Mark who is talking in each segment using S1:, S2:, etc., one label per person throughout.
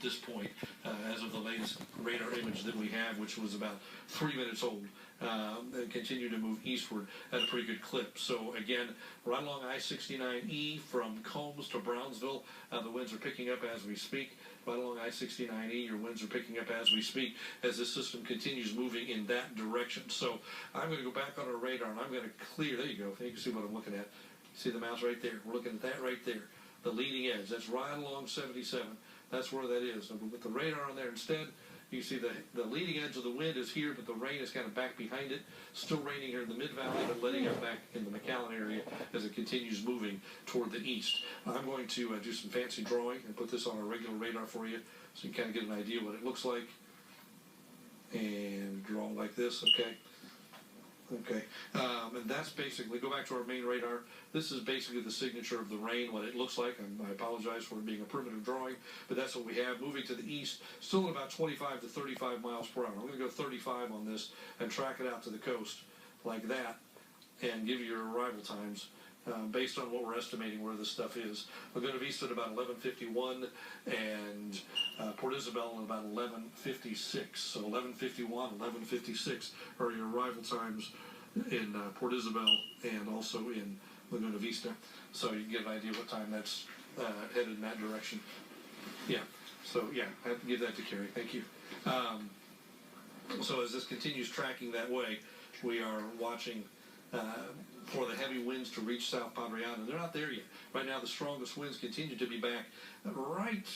S1: at this point, as of the latest radar image that we have, which was about 3 minutes old, and continue to move eastward at a pretty good clip. So again, right along I-69E from Combs to Brownsville, the winds are picking up as we speak. Right along I-69E, your winds are picking up as we speak as this system continues moving in that direction. So I'm going to go back on our radar and I'm going to clear. There you go. You can see what I'm looking at. See the mouse right there? We're looking at that right there. The leading edge. That's right along 77. That's where that is. And with the radar on there instead, you see the leading edge of the wind is here, but the rain is kind of back behind it. Still raining here in the mid-valley, but letting it back in the McAllen area as it continues moving toward the east. I'm going to do some fancy drawing and put this on a regular radar for you so you can kind of get an idea what it looks like. And draw like this, okay? Okay, and that's basically, go back to our main radar. This is basically the signature of the rain, what it looks like. I apologize for it being a primitive drawing, but that's what we have. Moving to the east, still at about 25 to 35 miles per hour. I'm going to go 35 on this and track it out to the coast like that and give you your arrival times based on what we're estimating where this stuff is. We're going to be east at about 11:51 and Port Isabel at about 11:56. So 11:51, 11:56 are your arrival times in Port Isabel and also in Laguna Vista. So you can get an idea what time that's headed in that direction. Yeah. So yeah, I have to give that to Carrie. Thank you. So as this continues tracking that way, we are watching for the heavy winds to reach South Padre Island. They're not there yet. Right now, the strongest winds continue to be back right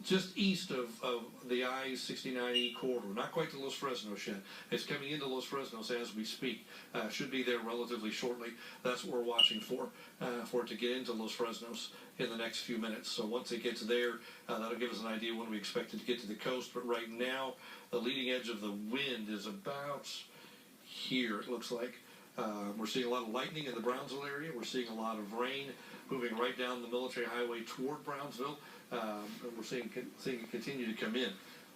S1: just east of the I-69E corridor. Not quite to Los Fresnos yet. It's coming into Los Fresnos as we speak. Should be there relatively shortly. That's what we're watching for it to get into Los Fresnos in the next few minutes. So once it gets there, that'll give us an idea when we expect it to get to the coast. But right now, the leading edge of the wind is about here, it looks like. We're seeing a lot of lightning in the Brownsville area. We're seeing a lot of rain moving right down the military highway toward Brownsville. And we're seeing it continue to come in.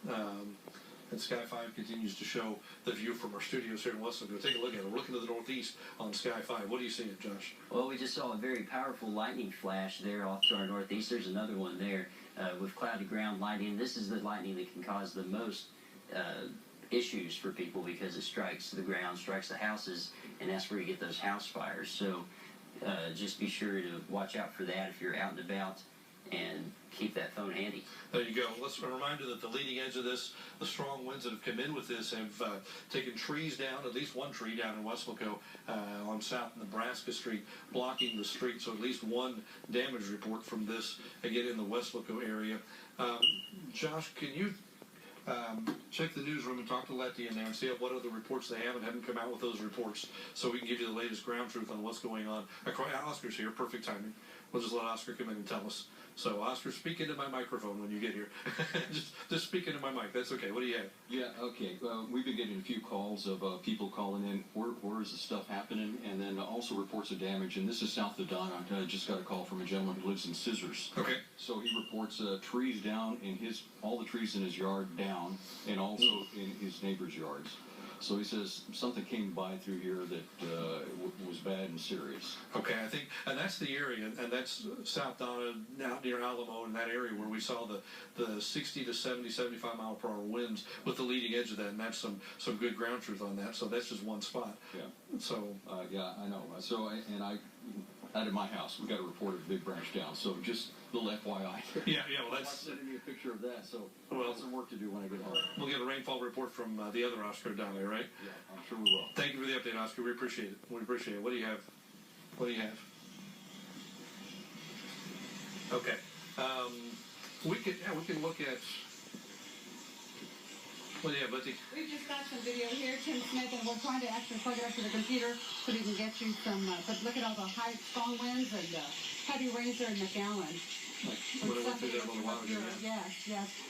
S1: And Sky 5 continues to show the view from our studios here in Westland. Go take a look at it. We're looking to the northeast on Sky 5. What do you see, Josh?
S2: Well, we just saw a very powerful lightning flash there off to our northeast. There's another one there with cloudy ground lightning. This is the lightning that can cause the most issues for people because it strikes the ground, strikes the houses, and that's where you get those house fires. So just be sure to watch out for that if you're out and about, and keep that phone handy.
S1: There you go. Let's remind you that the leading edge of this, the strong winds that have come in with this have taken trees down, at least one tree down in Weslaco on South Nebraska Street, blocking the street. So at least one damage report from this, again, in the Weslaco area. Josh, can you check the newsroom and talk to Letty in there and see what other reports they have and haven't come out with those reports so we can give you the latest ground truth on what's going on. Oscar's here, perfect timing. We'll just let Oscar come in and tell us. So, Oscar, speak into my microphone when you get here. just speak into my mic. That's okay. What do you have?
S3: Yeah, okay. We've been getting a few calls of people calling in. Where is the stuff happening? And then also reports of damage. And this is south of Donna. I just got a call from a gentleman who lives in Scissors.
S1: Okay.
S3: So he reports trees down in all the trees in his yard down, and also in his neighbor's yards. So he says something came by through here that was bad and serious.
S1: Okay, I think, and that's the area, and that's South Donna, out near Alamo, in that area where we saw the 60 to 70, 75 mile per hour winds with the leading edge of that, and that's some good ground truth on that. So that's just one spot.
S3: Yeah.
S1: So.
S3: Yeah, I know. So out of my house, we got a report of a big branch down. So just a little FYI.
S1: Yeah. Well, that's.
S3: I'm sending you a picture of that. So
S1: well,
S3: some work to do when I get home.
S1: We'll get a rainfall report from the other Oscar down there, right?
S3: Yeah, I'm sure we will.
S1: Thank you for the update, Oscar. We appreciate it. We appreciate it. What do you have? What do you have? Okay. We can look at. What do you have, Letty?
S4: We've just got some video here, Tim Smith, and we're trying to actually plug it up to the computer so we can get you some, but look at all the high, strong winds and heavy rains there in McAllen.
S1: What I went through there a little while ago.
S4: Yes.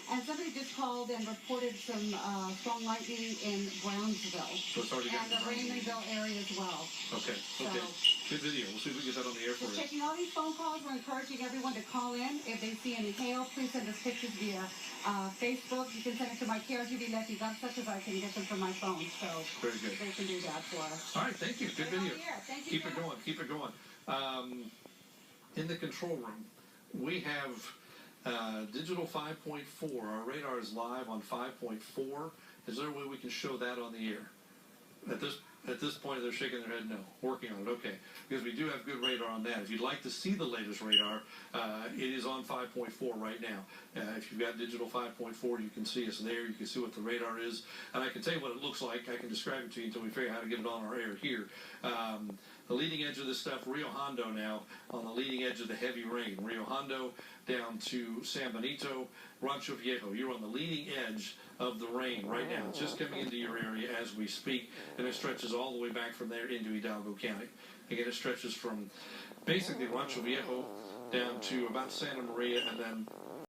S4: And somebody just called and reported some strong lightning in Brownsville.
S1: So it's already
S4: and the Raymondville area as well.
S1: Okay. Good video. We'll see if we can get that on the air for you.
S4: Taking all these phone calls, we're encouraging everyone to call in. If they see any hail, please send us pictures via Facebook. You can send it to my RGV Letty because I can get them from my phone. So
S1: very good.
S4: They can do that for us.
S1: All right, thank you. Good video.
S4: Thank you.
S1: Keep it going. In the control room, we have Digital 5.4. Our radar is live on 5.4. Is there a way we can show that on the air? At this point, they're shaking their head no. Working on it, okay. Because we do have good radar on that. If you'd like to see the latest radar, it is on 5.4 right now. If you've got digital 5.4, you can see us there. You can see what the radar is. And I can tell you what it looks like. I can describe it to you until we figure out how to get it on our air here. The leading edge of this stuff, Rio Hondo now, on the leading edge of the heavy rain. Rio Hondo down to San Benito, Rancho Viejo. You're on the leading edge of the rain right now. It's just coming into your area as we speak, and it stretches all the way back from there into Hidalgo County. Again, it stretches from basically Rancho Viejo down to about Santa Maria, and then